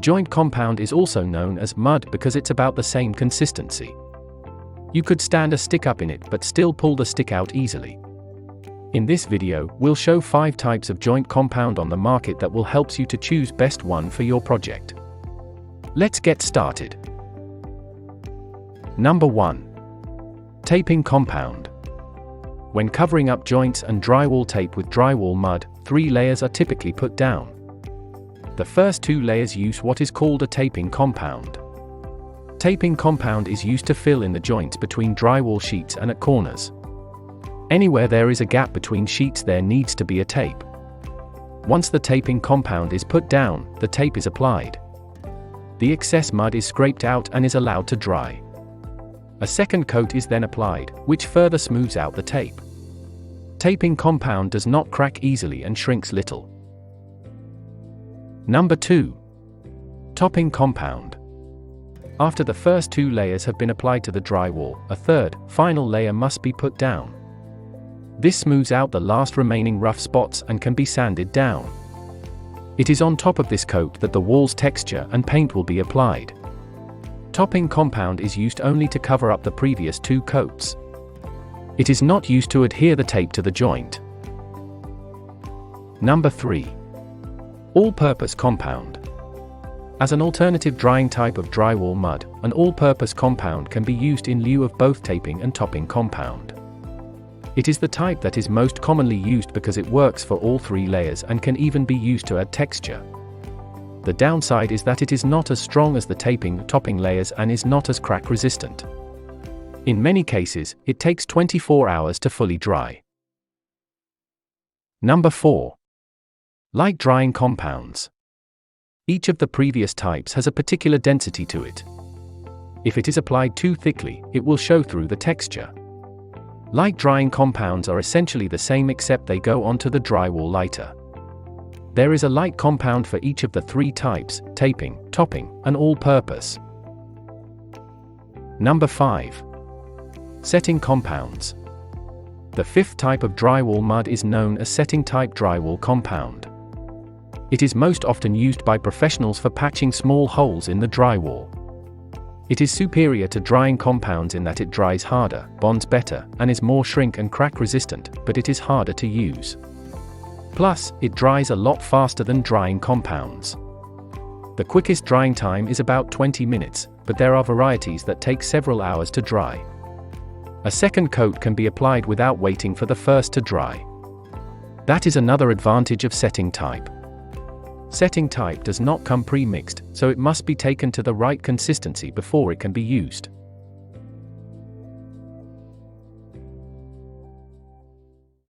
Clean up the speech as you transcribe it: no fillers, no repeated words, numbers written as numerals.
Joint compound is also known as mud because it's about the same consistency. You could stand a stick up in it but still pull the stick out easily. In this video, we'll show 5 types of joint compound on the market that will help you to choose best one for your project. Let's get started. Number 1. Taping compound. When covering up joints and drywall tape with drywall mud, 3 layers are typically put down. The first 2 layers use what is called a taping compound. Taping compound is used to fill in the joints between drywall sheets and at corners. Anywhere there is a gap between sheets, there needs to be a tape. Once the taping compound is put down, the tape is applied. The excess mud is scraped out and is allowed to dry. A second coat is then applied, which further smooths out the tape. Taping compound does not crack easily and shrinks little. Number 2. Topping compound. After the first 2 layers have been applied to the drywall, a third, final layer must be put down. This smooths out the last remaining rough spots and can be sanded down. It is on top of this coat that the wall's texture and paint will be applied. Topping compound is used only to cover up the previous 2 coats. It is not used to adhere the tape to the joint. Number 3. All-purpose compound. As an alternative drying type of drywall mud, an all-purpose compound can be used in lieu of both taping and topping compound. It is the type that is most commonly used because it works for all 3 layers and can even be used to add texture. The downside is that it is not as strong as the topping layers and is not as crack resistant. In many cases, it takes 24 hours to fully dry. Number 4. Light drying compounds. Each of the previous types has a particular density to it. If it is applied too thickly, it will show through the texture. Light drying compounds are essentially the same except they go onto the drywall lighter. There is a light compound for each of the 3 types: taping, topping, and all-purpose. Number 5. Setting compounds. The 5th type of drywall mud is known as setting-type drywall compound. It is most often used by professionals for patching small holes in the drywall. It is superior to drying compounds in that it dries harder, bonds better, and is more shrink and crack resistant, but it is harder to use. Plus, it dries a lot faster than drying compounds. The quickest drying time is about 20 minutes, but there are varieties that take several hours to dry. A second coat can be applied without waiting for the first to dry. That is another advantage of setting type. Setting type does not come pre-mixed, so it must be taken to the right consistency before it can be used.